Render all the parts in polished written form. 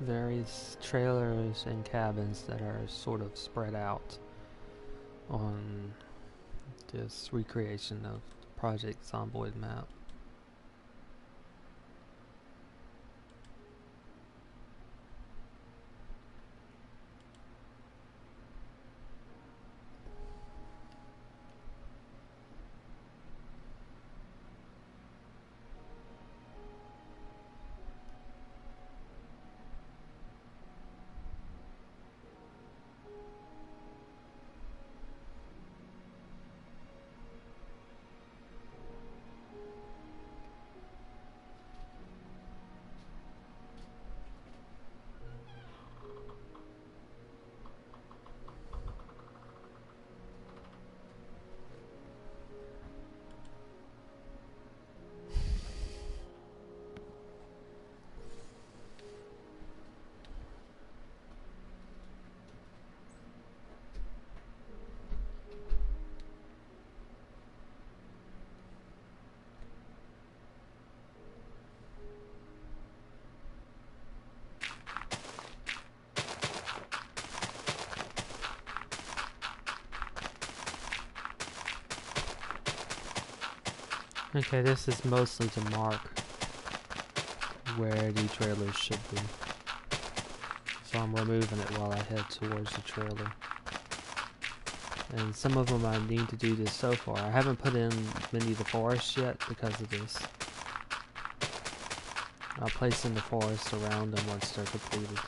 various trailers and cabins that are sort of spread out on this recreation of the Project Zomboid map. Okay, this is mostly to mark where the trailers should be. So I'm removing it while I head towards the trailer. And some of them I need to do this so far. I haven't put in many of the forests yet because of this. I'll place in the forest around them once they're completed.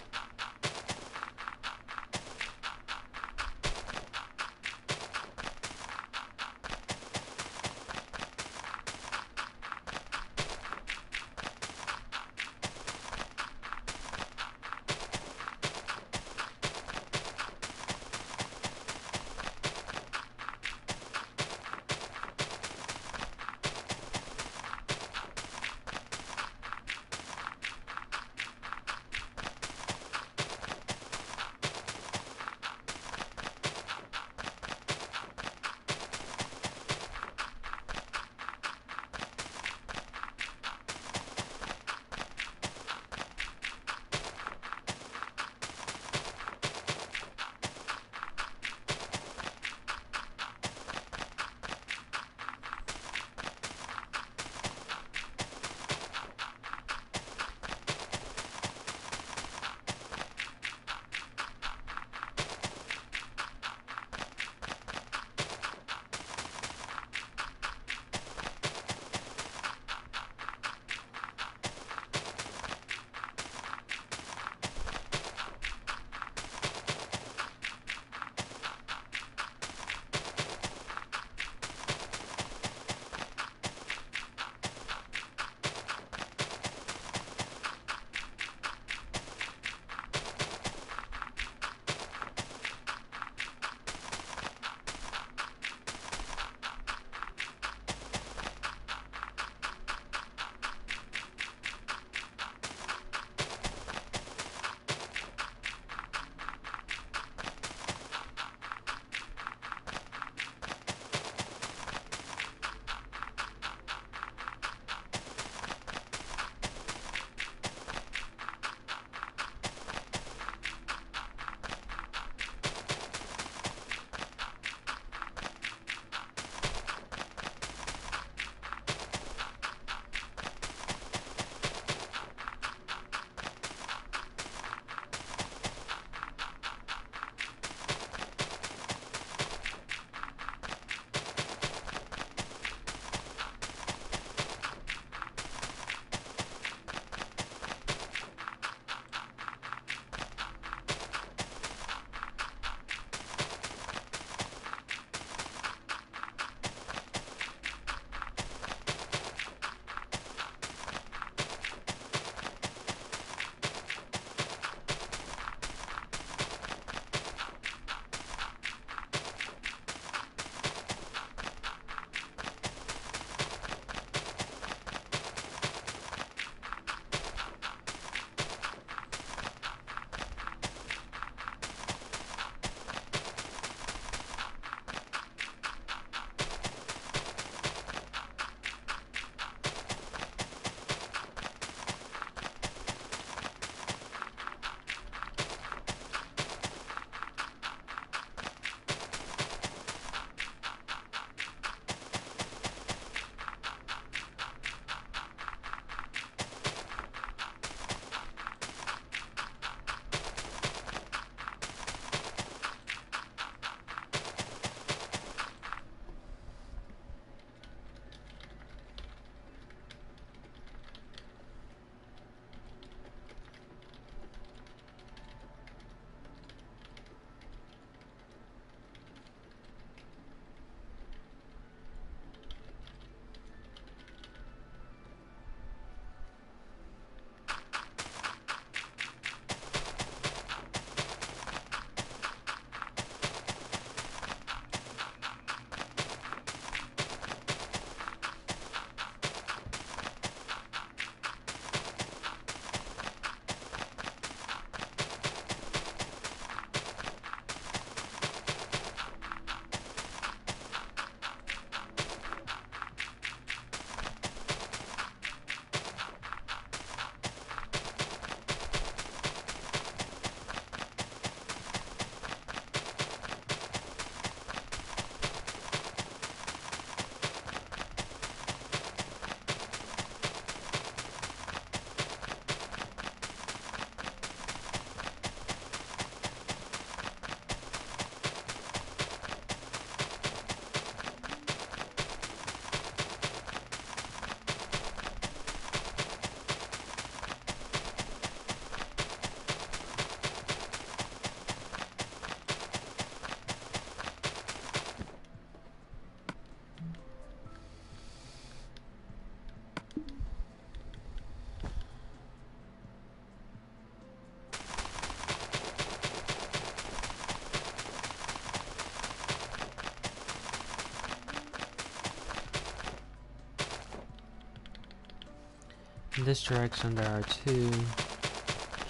In this direction there are two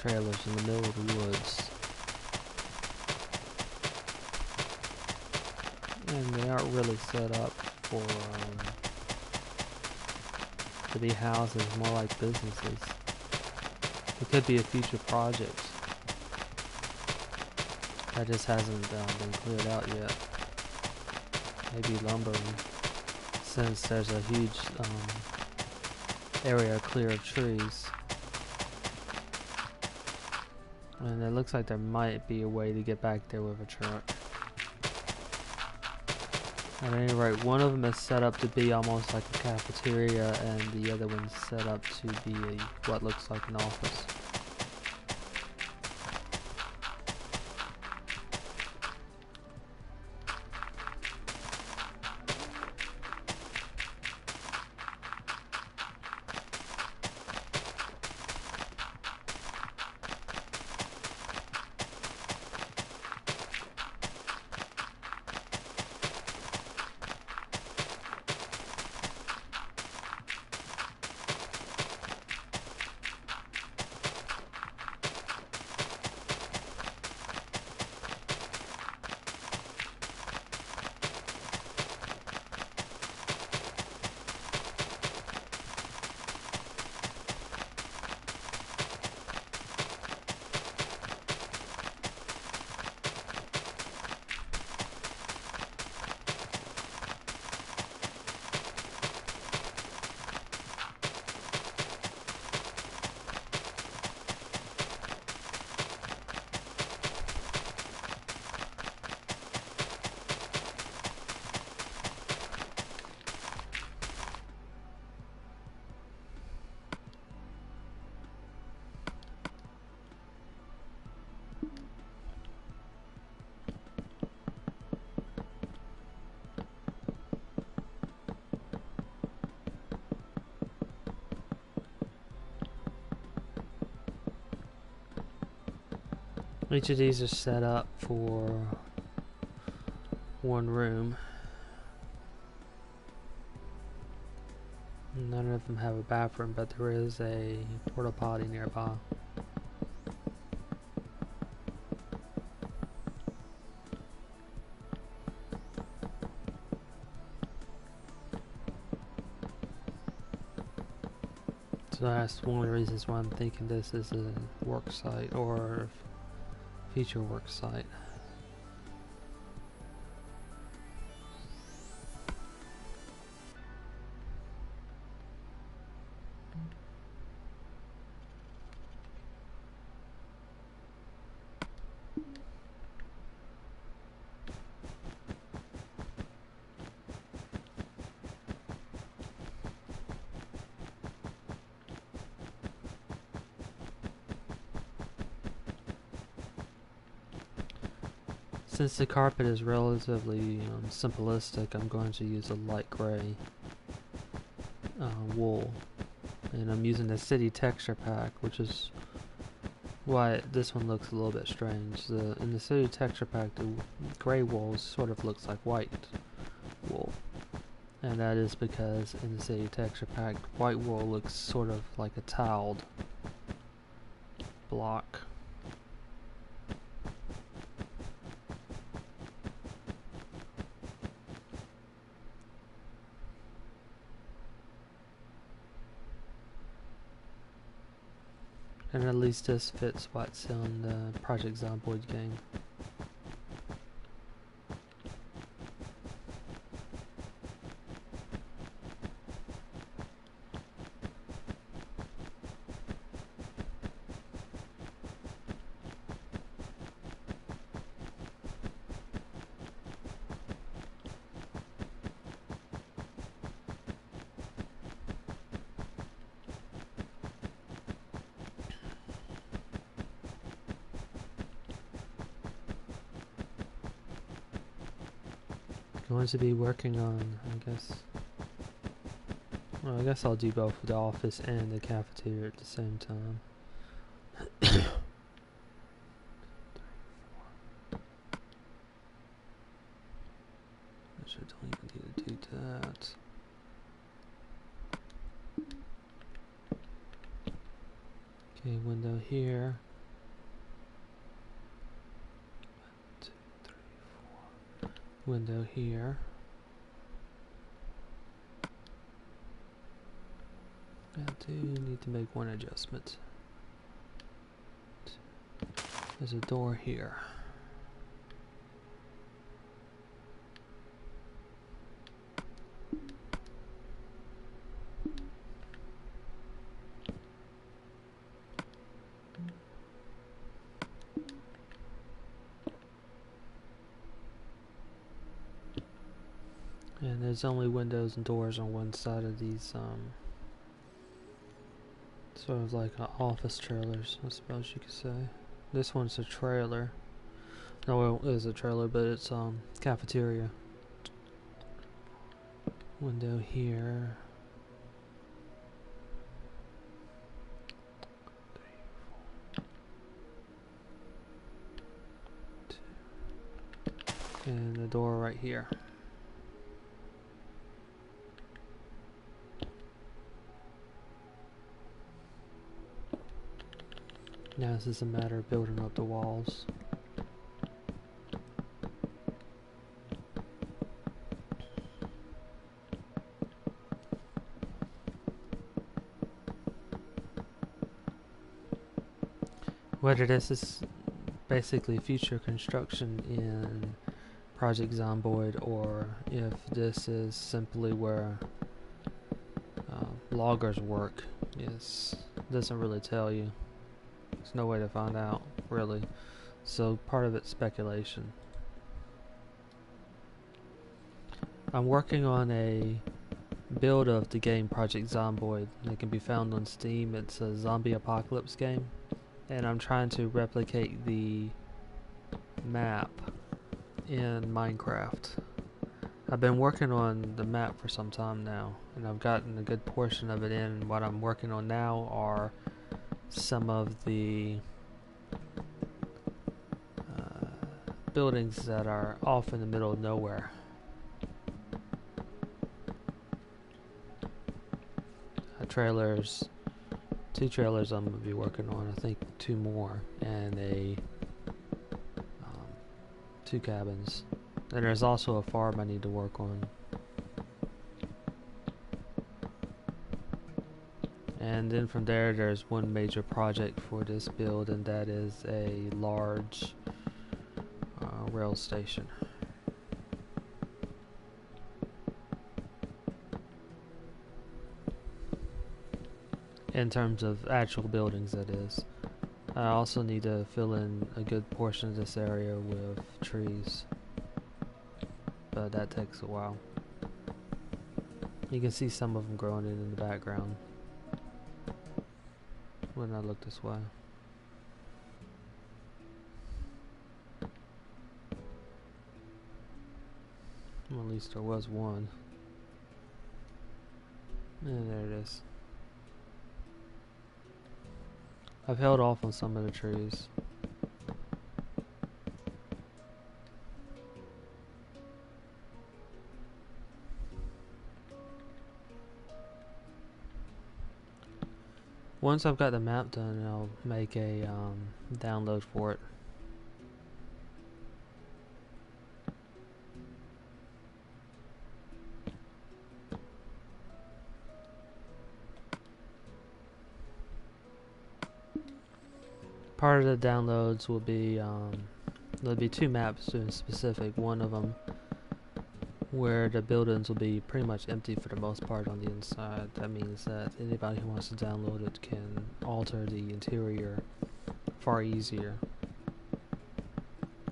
trailers in the middle of the woods. And they aren't really set up for to be houses, more like businesses. It could be a future project that just hasn't been cleared out yet. Maybe lumbering, since there's a huge area clear of trees. And it looks like there might be a way to get back there with a truck. At any rate, one of them is set up to be almost like a cafeteria, and the other one's set up to be what looks like an office. Each of these are set up for one room. None of them have a bathroom, but there is a porta potty nearby. So that's one of the reasons why I'm thinking this is a work site or future work site. Since the carpet is relatively simplistic, I'm going to use a light gray wool, and I'm using the city texture pack, which is why this one looks a little bit strange. In the city texture pack, the gray wool sort of looks like white wool, and that is because in the city texture pack, white wool looks sort of like a tiled block. And at least this fits what's on the Project Zomboid game. Going to be working on, well, I guess I'll do both the office and the cafeteria at the same time. I don't even need to do that. window here. 1, 2, 3, 4. Window here. I do need to make one adjustment. There's a door here. And there's only windows and doors on one side of these, sort of like office trailers, I suppose you could say. This one's a trailer. No, it is a trailer, but it's cafeteria. Window here. 3, 4, 2. And the door right here. Now this is a matter of building up the walls. Whether this is basically future construction in Project Zomboid or if this is simply where loggers work, doesn't really tell you. There's no way to find out, really. So part of it's speculation. I'm working on a build of the game Project Zomboid. It can be found on Steam. It's a zombie apocalypse game. And I'm trying to replicate the map in Minecraft. I've been working on the map for some time now, and I've gotten a good portion of it in. What I'm working on now are some of the buildings that are off in the middle of nowhere. Trailers, 2 trailers I'm going to be working on, I think 2 more, and 2 cabins. And there's also a farm I need to work on. And then from there, there's one major project for this build, and that is a large rail station. In terms of actual buildings, that is. I also need to fill in a good portion of this area with trees, but that takes a while. You can see some of them growing in the background when I look this way. Well, at least there was one. And there it is. I've held off on some of the trees. Once I've got the map done, I'll make a download for it. Part of the downloads will be there'll be 2 maps in specific. One of them where the buildings will be pretty much empty for the most part on the inside. That means that anybody who wants to download it can alter the interior far easier.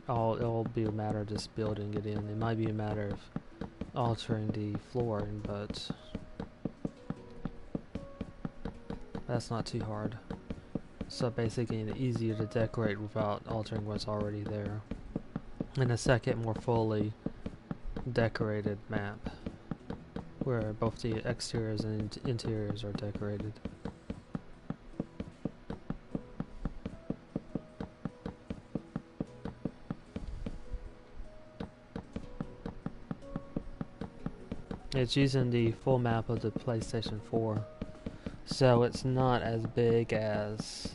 It'll be a matter of just building it in. It might be a matter of altering the flooring, but that's not too hard. So basically easier to decorate without altering what's already there. And a second, more fully decorated map where both the exteriors and interiors are decorated. It's using the full map of the PlayStation 4, so it's not as big as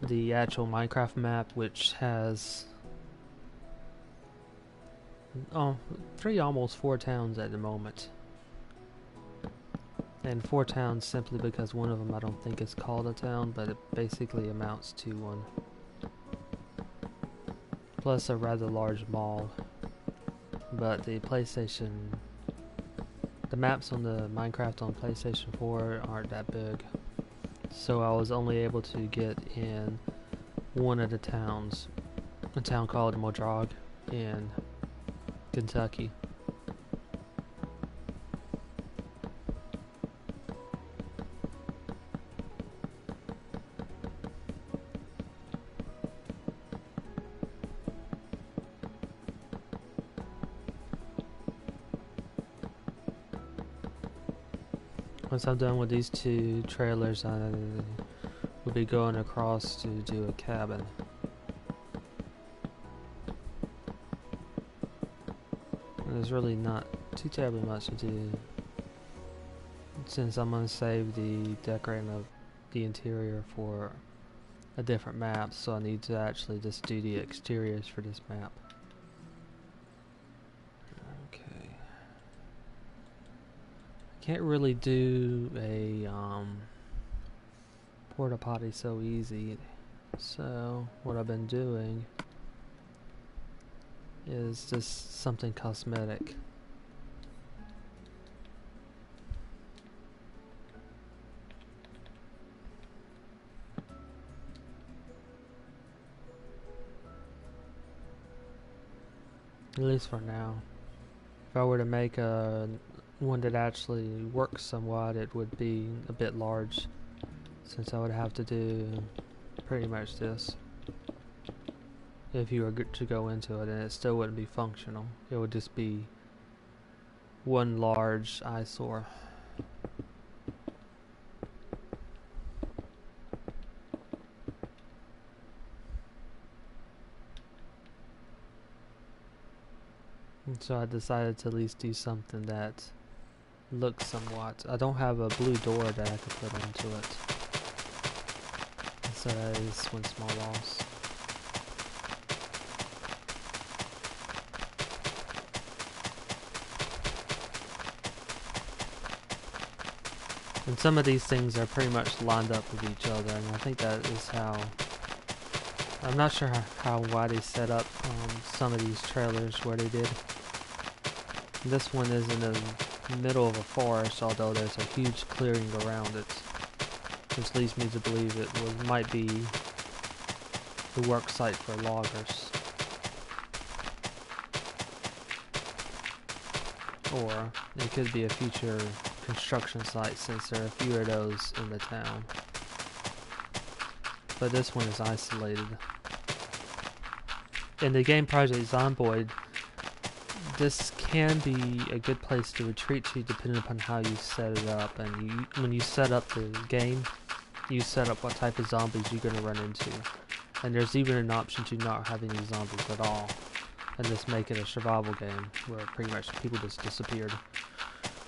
the actual Minecraft map, which has 3, almost 4 towns at the moment. And 4 towns simply because one of them I don't think is called a town, but it basically amounts to one. Plus a rather large mall. But the maps on the Minecraft on PlayStation 4 aren't that big. So I was only able to get in one of the towns, a town called Muldraugh in Kentucky. Once I'm done with these 2 trailers, I will be going across to do a cabin. There's really not too terribly much to do, since I'm going to save the decorating of the interior for a different map, so I need to actually just do the exteriors for this map. Okay. Can't really do a porta potty so easy, so what I've been doing is just something cosmetic. At least for now. If I were to make one that actually works somewhat, it would be a bit large, since I would have to do pretty much this if you were to go into it, and it still wouldn't be functional. It would just be one large eyesore. And so I decided to at least do something that looks somewhat. I don't have a blue door that I could put into it, so that is one small loss. And some of these things are pretty much lined up with each other, and I think that is how... I'm not sure why they set up some of these trailers where they did. This one is in the middle of a forest, although there's a huge clearing around it, which leads me to believe it might be the work site for loggers. Or it could be a future construction site, since there are a few of those in the town. But this one is isolated. In the game Project Zomboid, this can be a good place to retreat to depending upon how you set it up. And when you set up the game, you set up what type of zombies you're going to run into. And there's even an option to not have any zombies at all, and just make it a survival game where pretty much people just disappeared.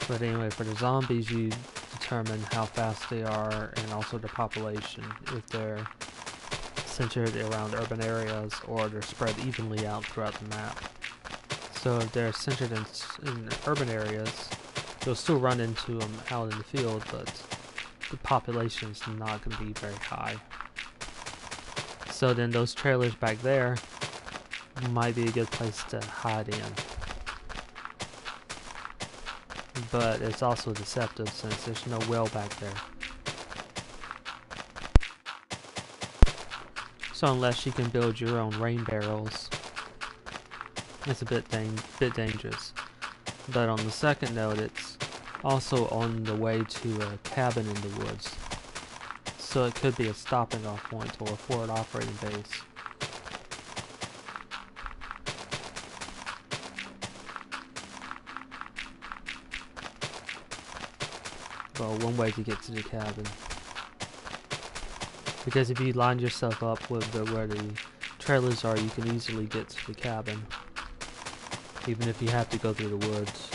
But anyway, for the zombies, you determine how fast they are and also the population, if they're centered around urban areas or they're spread evenly out throughout the map. So if they're centered in urban areas, you'll still run into them out in the field, but the population is not going to be very high. So then those trailers back there might be a good place to hide in. But it's also deceptive since there's no well back there. So unless you can build your own rain barrels, it's a bit dangerous. But on the second note, it's also on the way to a cabin in the woods. So it could be a stopping off point or a forward operating base. Well, one way to get to the cabin. Because if you line yourself up with where the trailers are, you can easily get to the cabin, even if you have to go through the woods.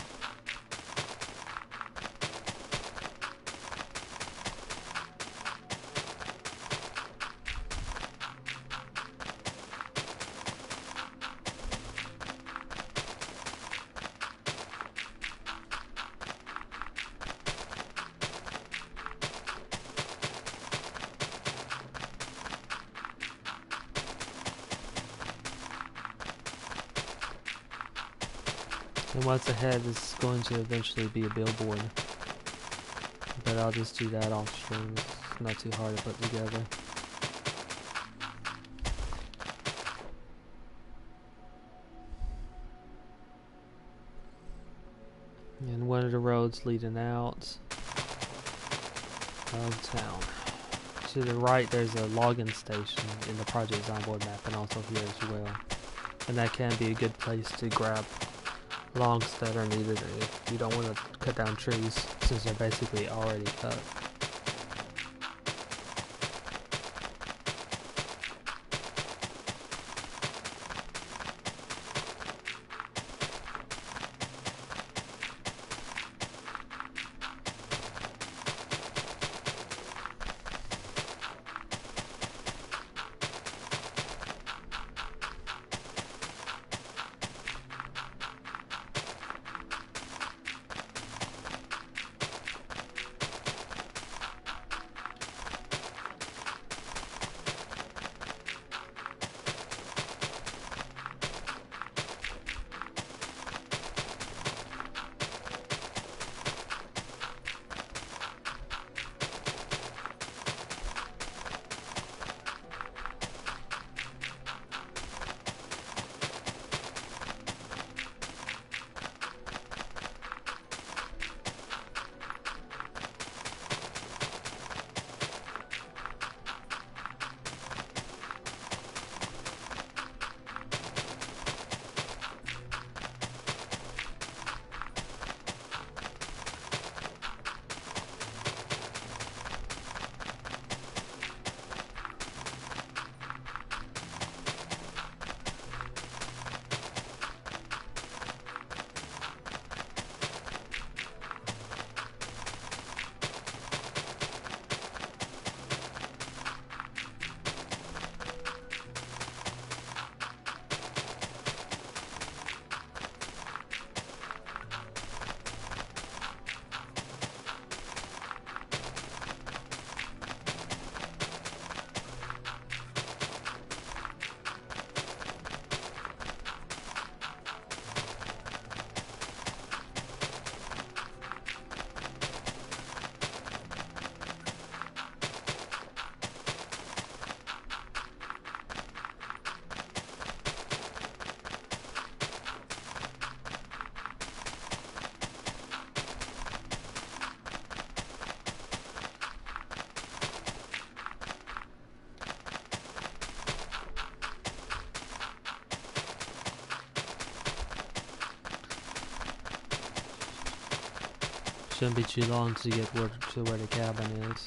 And what's ahead is going to eventually be a billboard. But I'll just do that off stream. It's not too hard to put together. And one of the roads leading out of town. To the right there's a login station in the Project Zomboid map and also here as well. And that can be a good place to grab logs that are needed if you don't want to cut down trees since they're basically already cut. Shouldn't be too long to get to where the cabin is.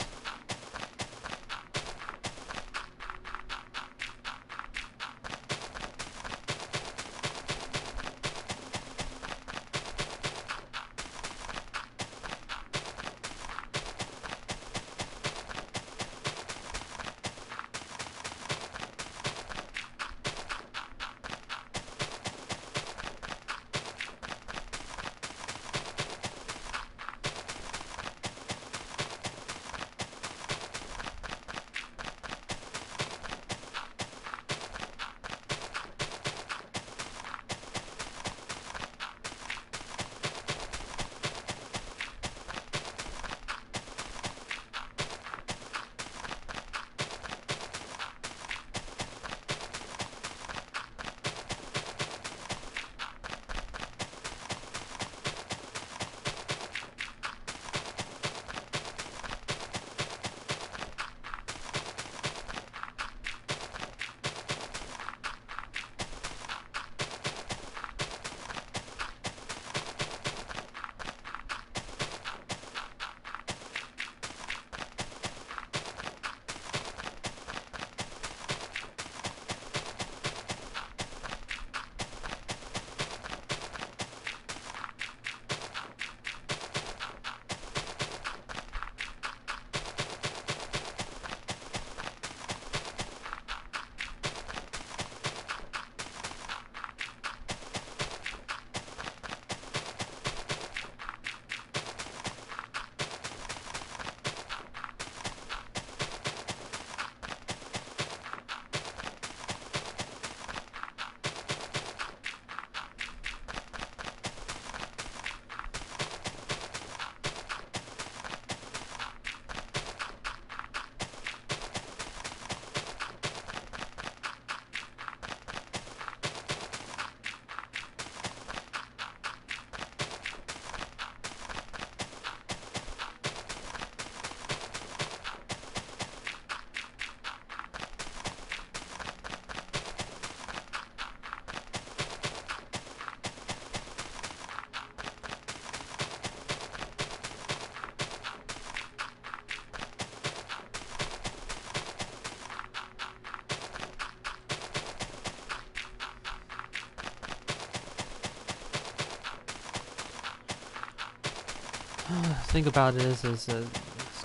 Thing about it is there's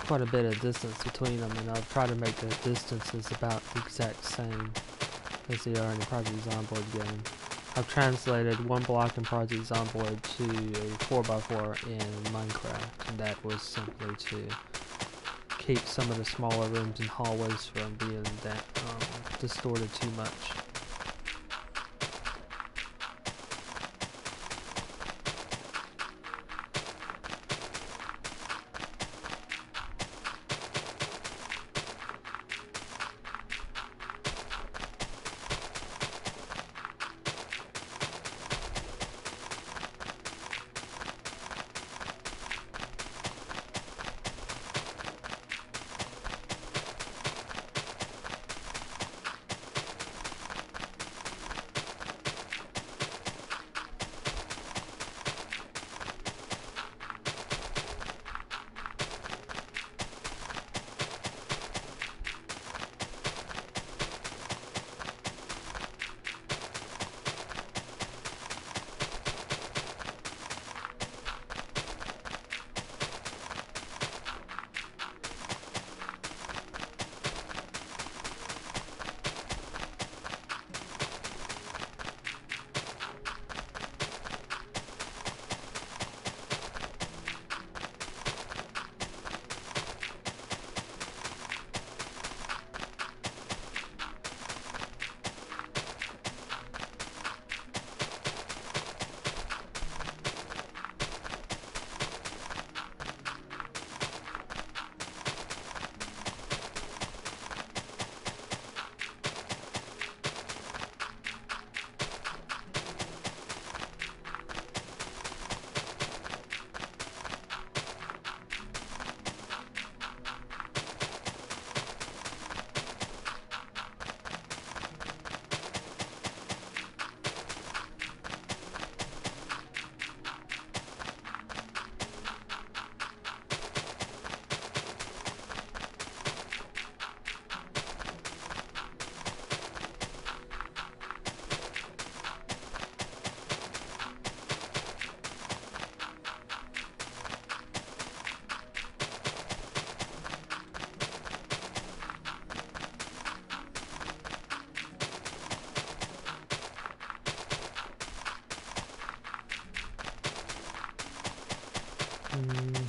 quite a bit of distance between them, and I'll try to make the distances about the exact same as they are in the Project Zomboid game. I've translated one block in Project Zomboid to a 4x4 in Minecraft, and that was simply to keep some of the smaller rooms and hallways from being distorted too much.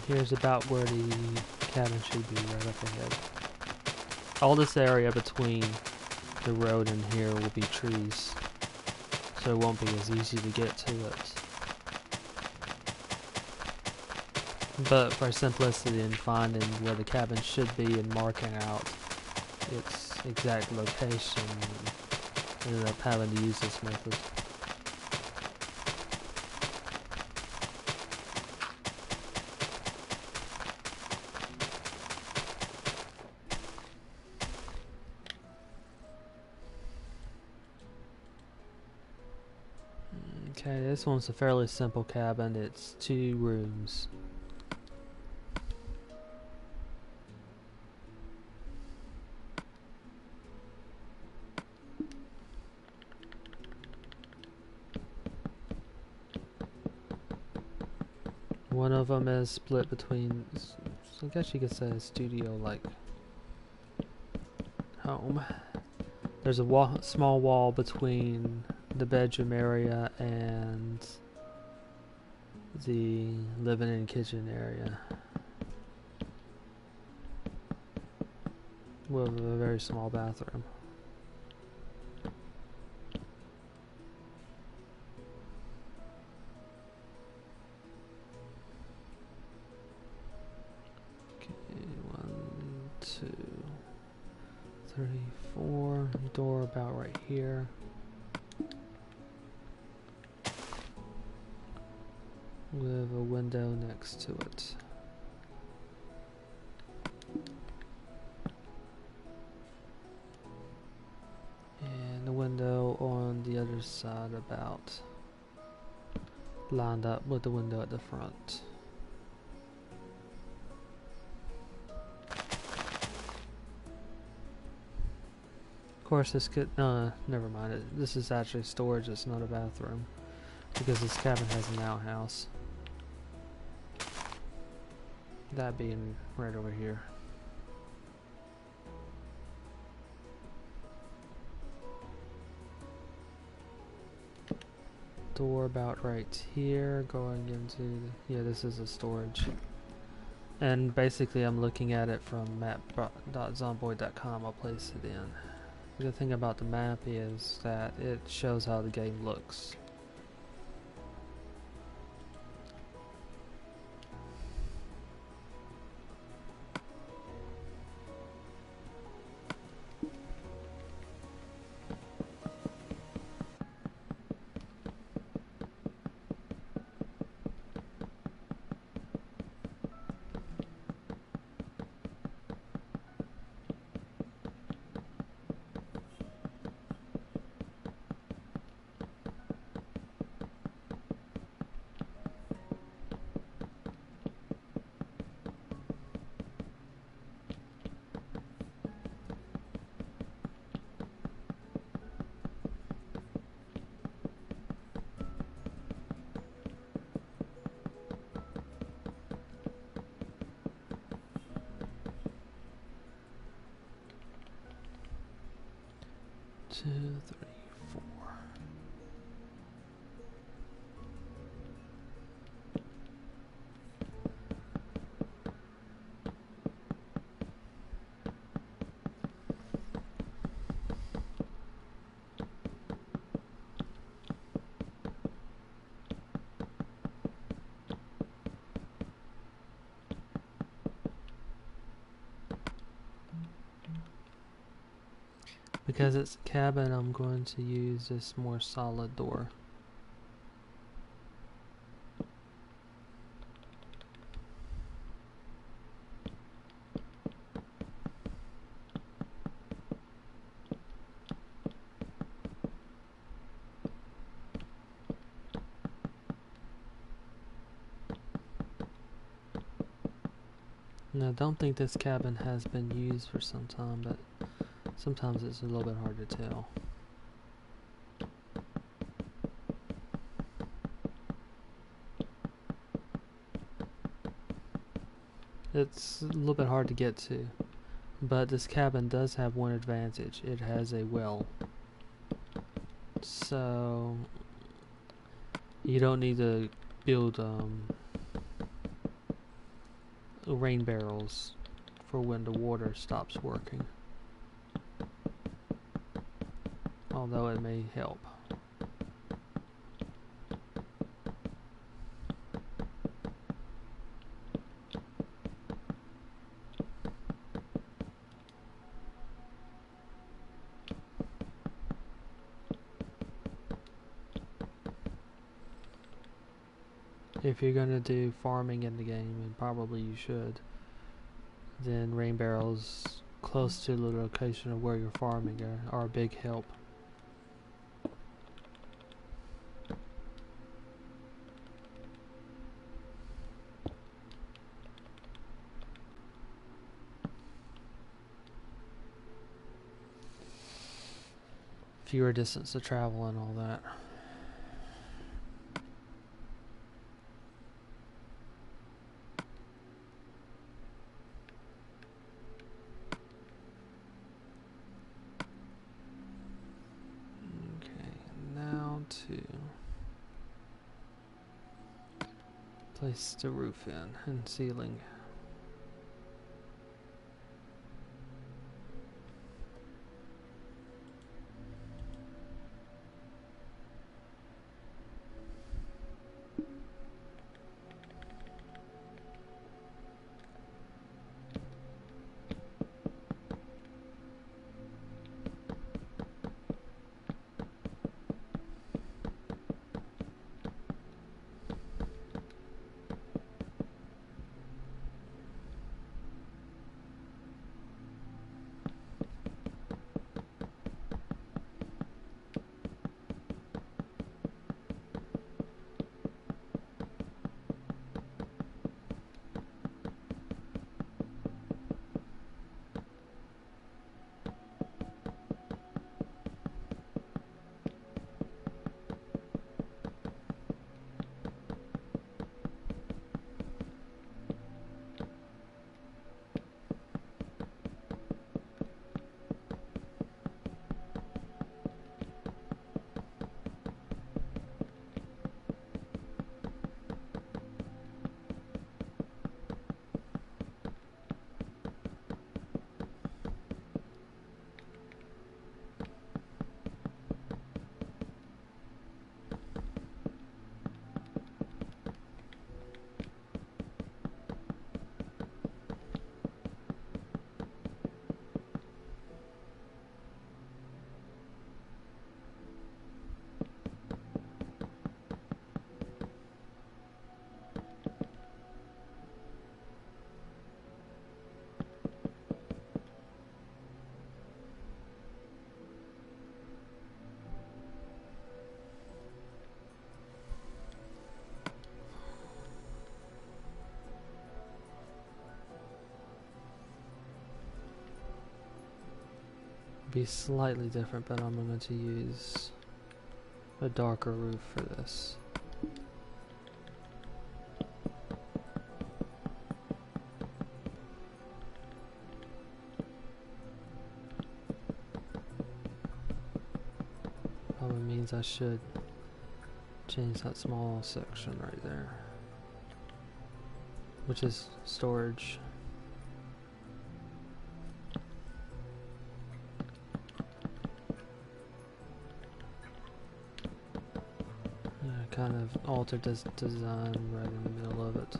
Here's about where the cabin should be, right up ahead. All this area between the road and here will be trees, so it won't be as easy to get to it. But for simplicity in finding where the cabin should be and marking out its exact location, I ended up having to use this method. Okay, this one's a fairly simple cabin. It's 2 rooms. One of them is split between, I guess you could say a studio-like home. There's a small wall between the bedroom area and the living and kitchen area, with a very small bathroom. Okay, 1, 2, 3, 4. Door about right here. With a window next to it. And a window on the other side about lined up with the window at the front. Of course this could, never mind, this is actually storage, it's not a bathroom, because this cabin has an outhouse. That being right over here. Door about right here, going into, yeah, this is a storage. And basically I'm looking at it from map.zomboid.com. I'll place it in. The good thing about the map is that it shows how the game looks. Two, three, four. Because it's a cabin, I'm going to use this more solid door. Now, I don't think this cabin has been used for some time, but sometimes it's a little bit hard to tell. It's a little bit hard to get to, but this cabin does have one advantage. It has a well. So you don't need to build rain barrels for when the water stops working. Although it may help. If you're going to do farming in the game, and probably you should, then rain barrels close to the location of where you're farming are a big help. Fewer distance to travel and all that. To place the roof in and ceiling. be slightly different, but I'm going to use a darker roof for this. Probably means I should change that small section right there, which is storage. Kind of altered this design right in the middle of it.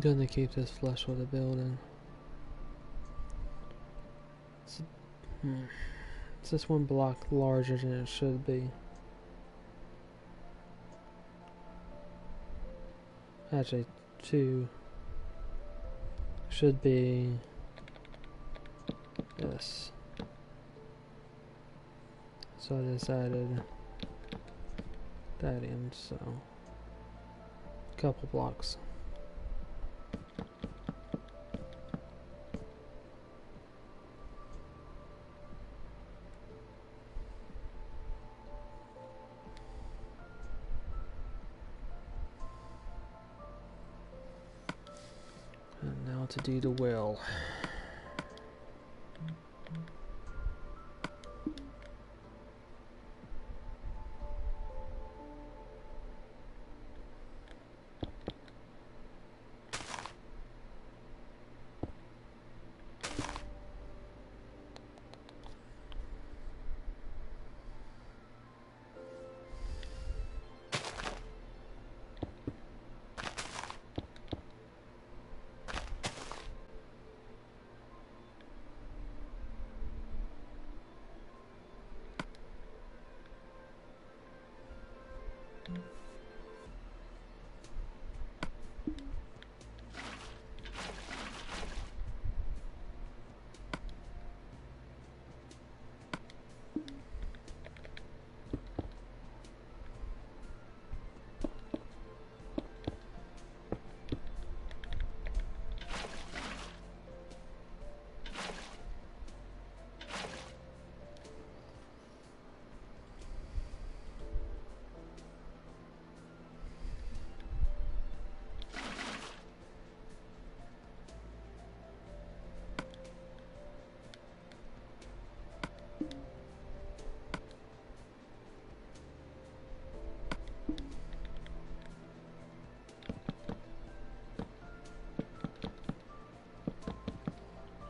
Gonna keep this flush with the building. It's just one block larger than it should be. Actually, two. Should be this. So I just added that in, so a couple blocks. And now to do the well.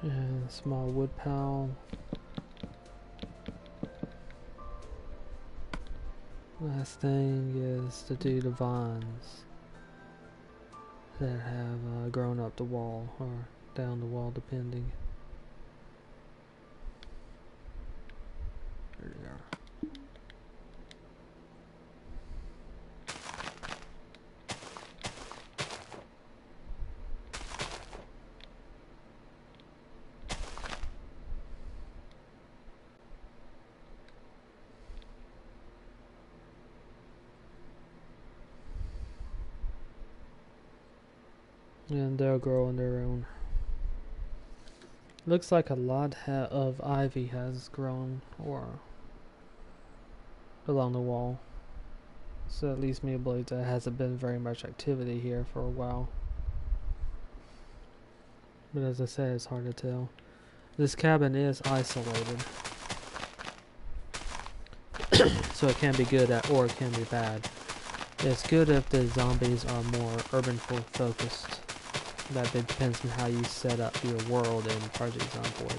And a small wood pile. Last thing is to do the vines that have grown up the wall or down the wall, depending. There they are. And they'll grow on their own. Looks like a lot of ivy has grown or along the wall. So that leads me to believe there hasn't been very much activity here for a while. But as I said, it's hard to tell. This cabin is isolated. So it can be good or it can be bad. It's good if the zombies are more urban focused. That depends on how you set up your world in Project Zomboid.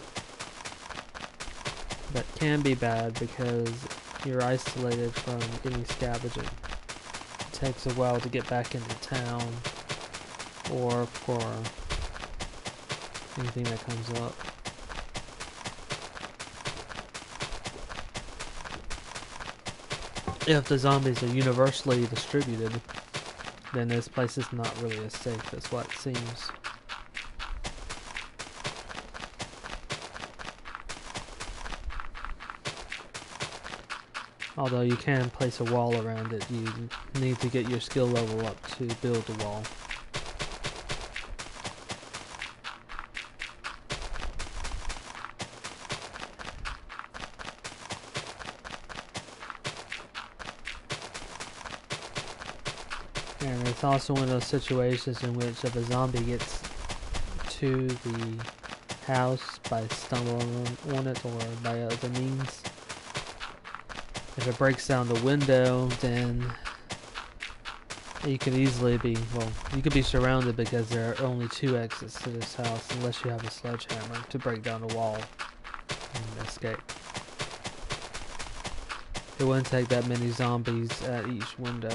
That can be bad because you're isolated from any scavenging. It takes a while to get back into town or for anything that comes up. If the zombies are universally distributed, then this place is not really as safe as what it seems. Although you can place a wall around it, you need to get your skill level up to build the wall. And it's also one of those situations in which if a zombie gets to the house by stumbling on it or by other means, if it breaks down the window, then you could easily be, well, you could be surrounded because there are only 2 exits to this house unless you have a sledgehammer to break down the wall and escape. It wouldn't take that many zombies at each window.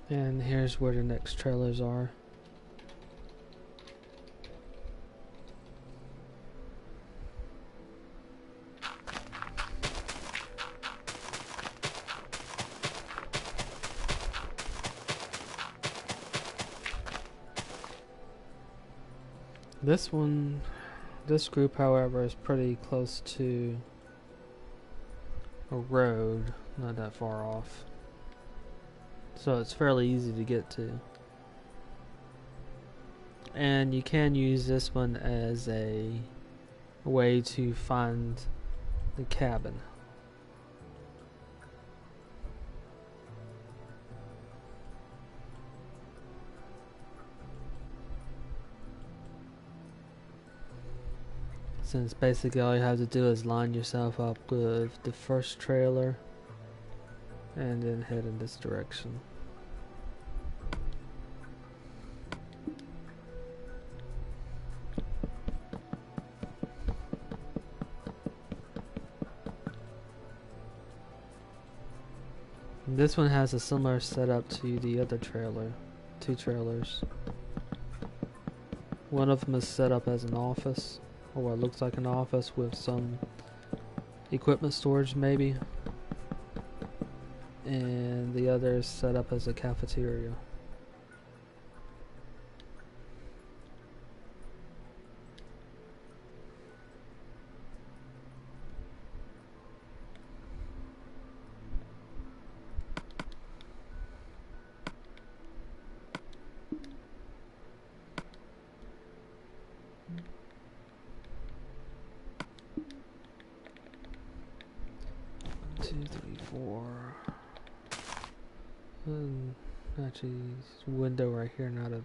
And here's where the next trailers are. This group, however, is pretty close to a road, not that far off. So it's fairly easy to get to. And you can use this one as a way to find the cabin. Since basically all you have to do is line yourself up with the first trailer and then head in this direction. And this one has a similar setup to the other trailer, two trailers. One of them is set up as an office, or what looks like an office with some equipment storage maybe, and the other is set up as a cafeteria. Actually, window right here, not a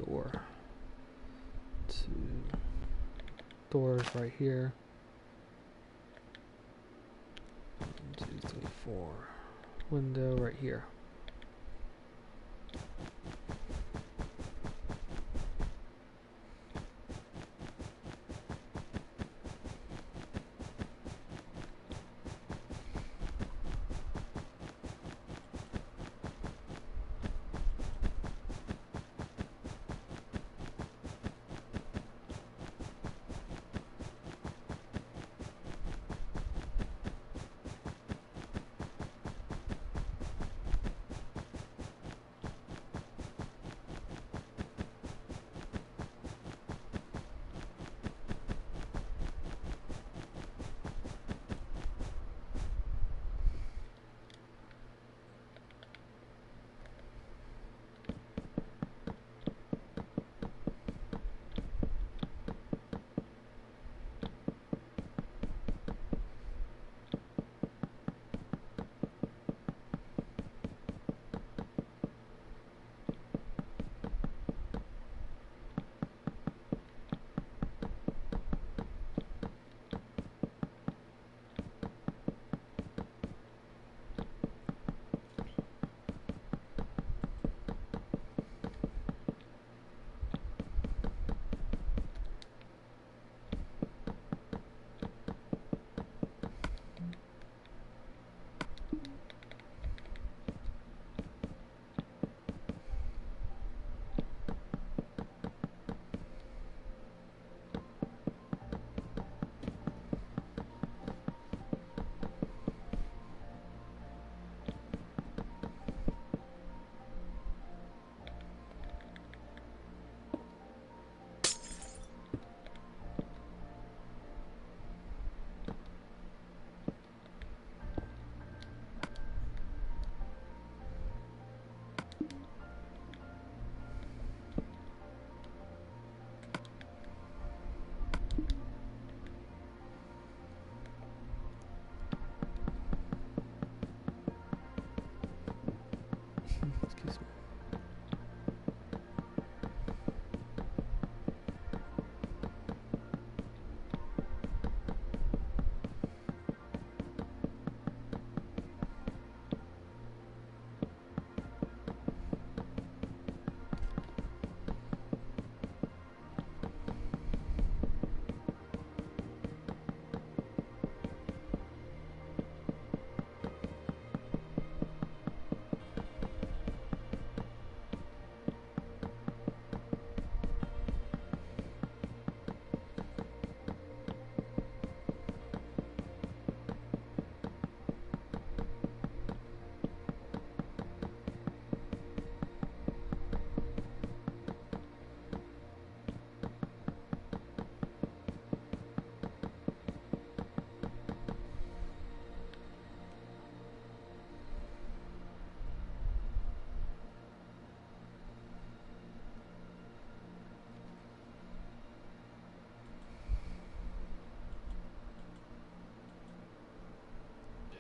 door. Two doors right here. 1, 2, 3, 4. Window right here.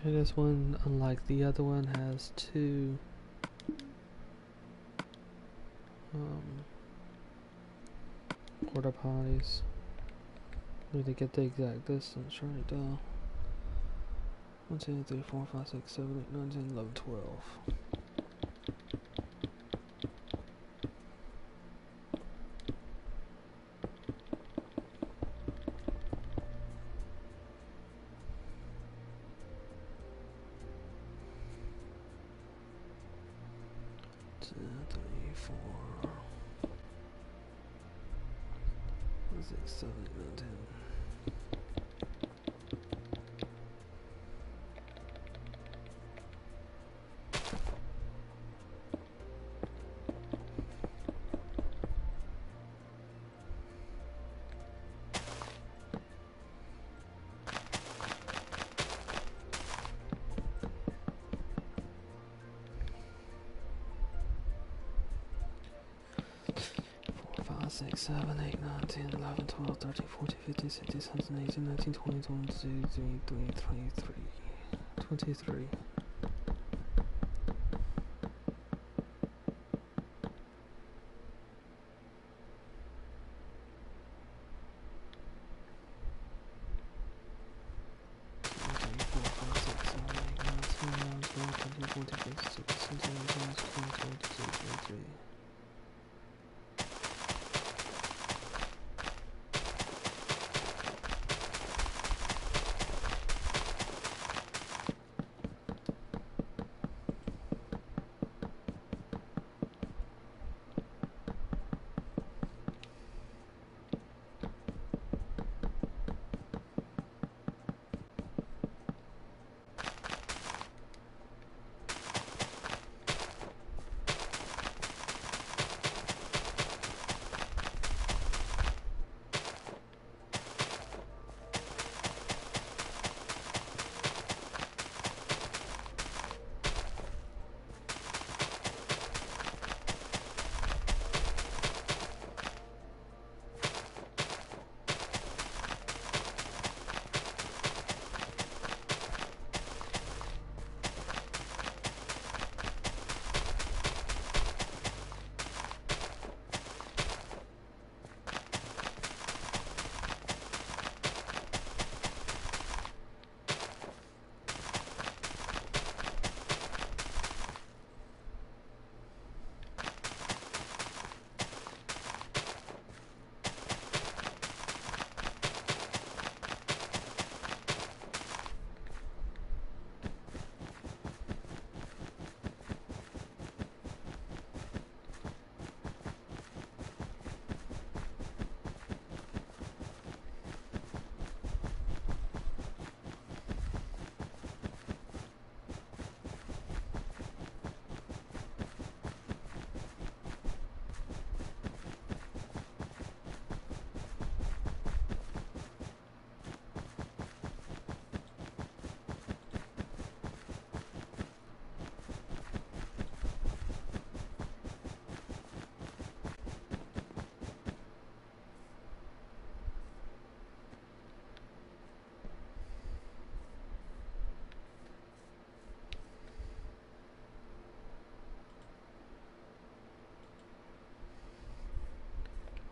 This one, unlike the other one, has two porta potties. Need to get the exact distance right now. 1, 2, 3, 4, 5, 6, 7, 8, 9, 10, 11, 12. Six, 7, 8, 9, 10, 11, 12, 13, 14, 15, 16, 17, 18, 19, 20, 22, 23. 23.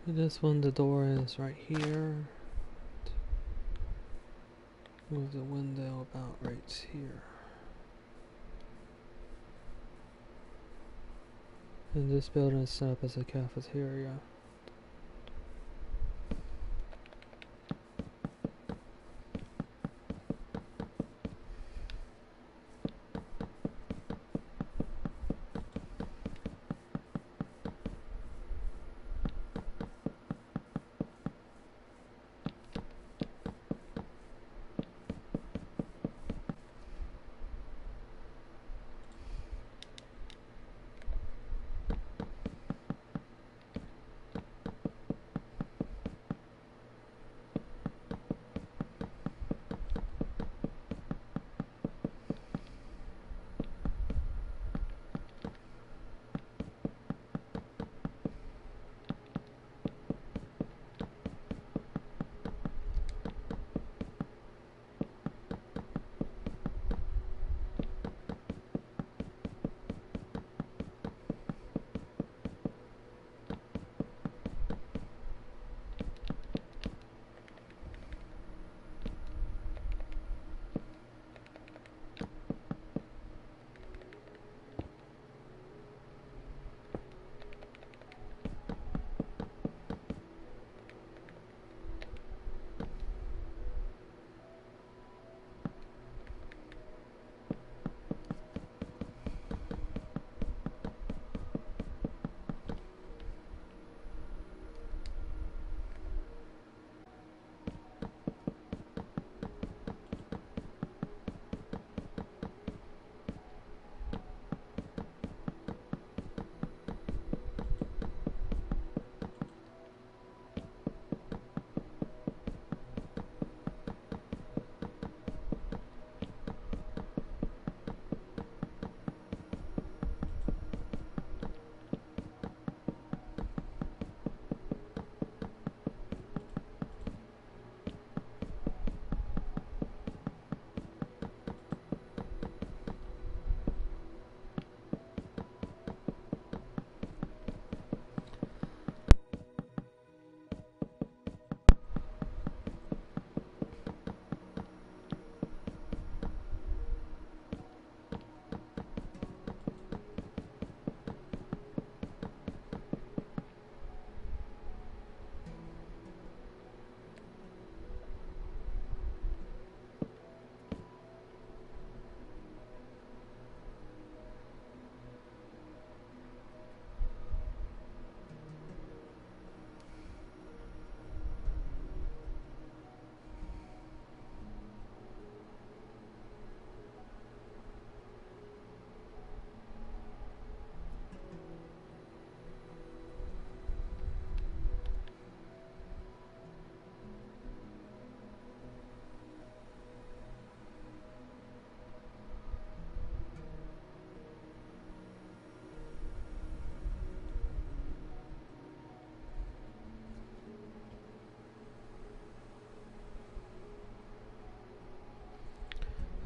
This one, the door is right here. Move the window about right here. And this building is set up as a cafeteria.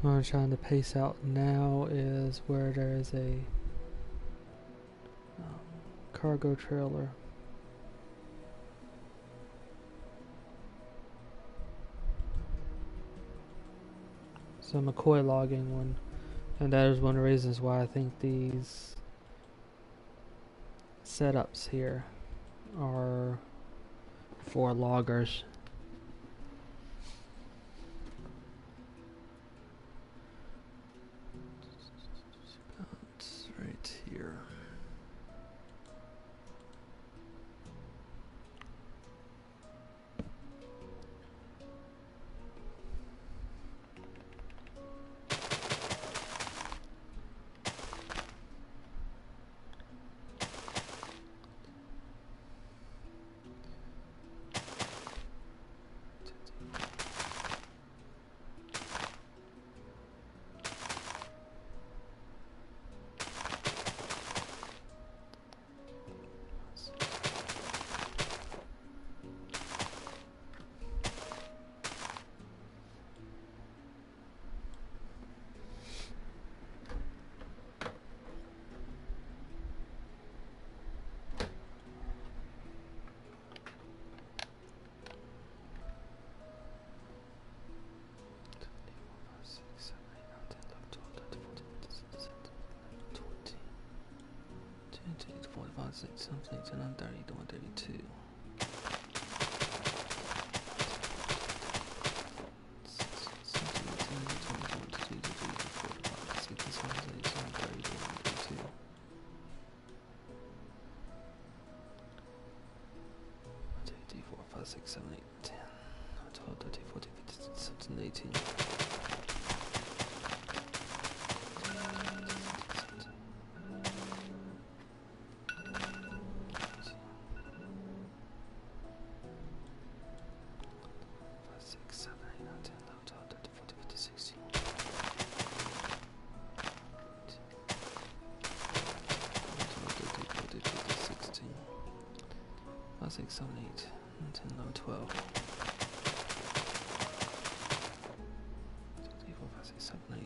What I'm trying to pace out now is where there is a cargo trailer. So McCoy logging one, and that is one of the reasons why I think these setups here are for loggers. It's right here. Something to 130 to 132. Six, 7, 8, 9, 10, 11, 12. 3, 4, 5, 6, 7, 8.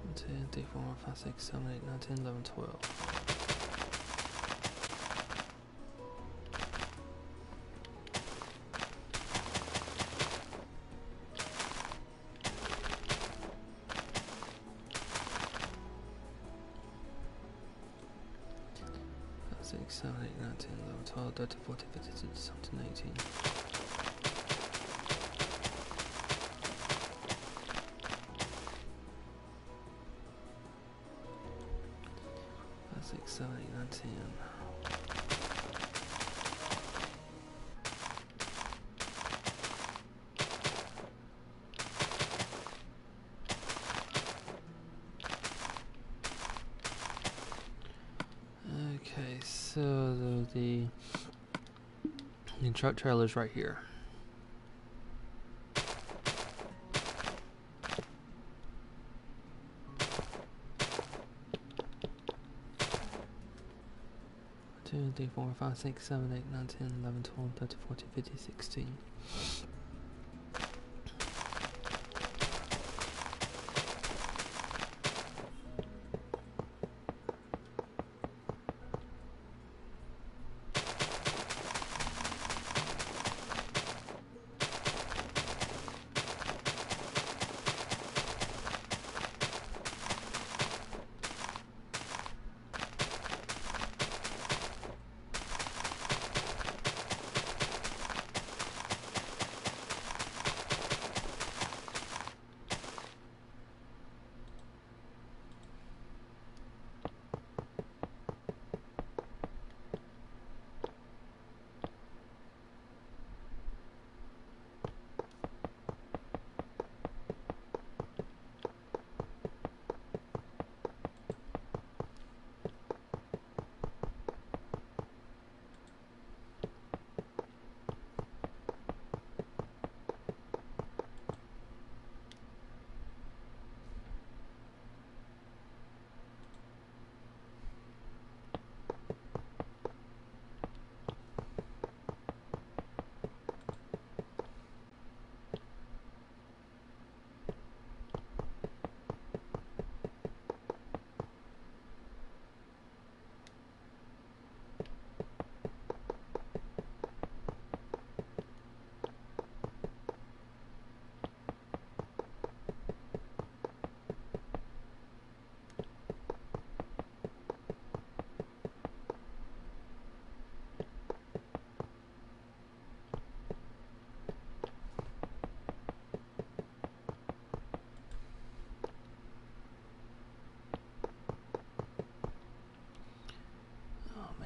1, 2, 3, 4, 5, 6, 7, 8, 9, 10, 11, 12. 6, 7, 8, 9, 10, 11, 12, 13, 14, 15, 16, 17, 18. 5, 6, 7, 8, 9, 10. Okay, so the truck trailer's right here. Two, 3, 4, 5, 6, 7, 8, 9, 10, 11, 12, 13, 14, 15, 16.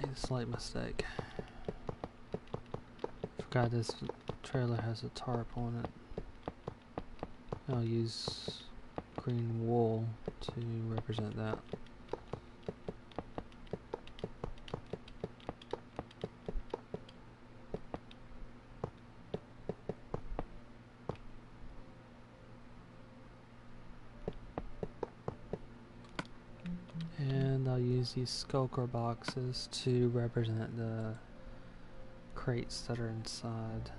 made a slight mistake. Forgot this trailer has a tarp on it. I'll use green wool to represent that. And I'll use these skulker boxes to represent the crates that are inside.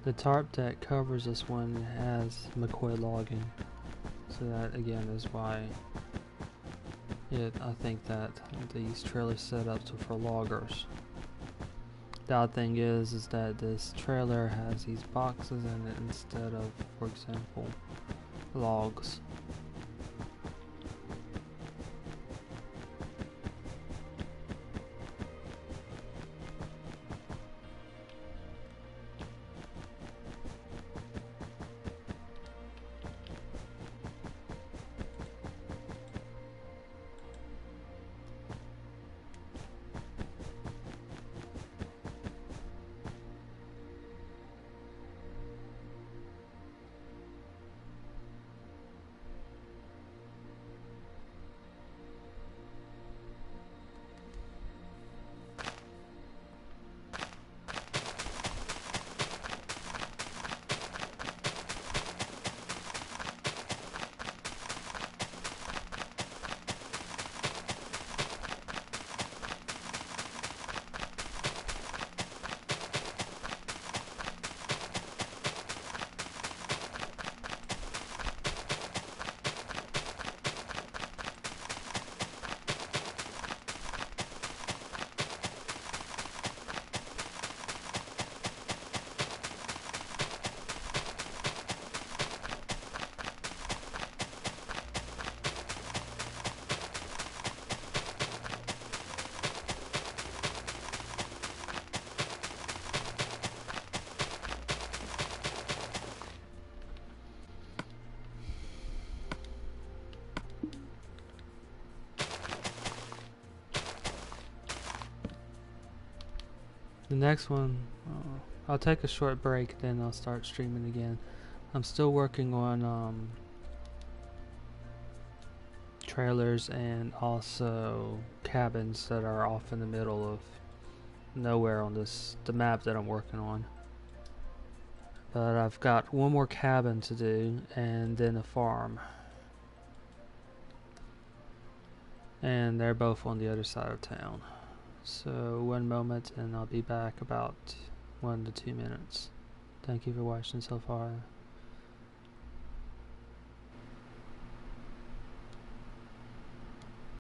The tarp that covers this one has McCoy logging, so that again is why I think that these trailer setups are for loggers. The odd thing is that this trailer has these boxes in it instead of, for example, logs. The next one, I'll take a short break, then I'll start streaming again. I'm still working on trailers and also cabins that are off in the middle of nowhere on the map that I'm working on. But I've got one more cabin to do and then a farm. And they're both on the other side of town. So 1 moment and I'll be back about 1 to 2 minutes. Thank you for watching so far.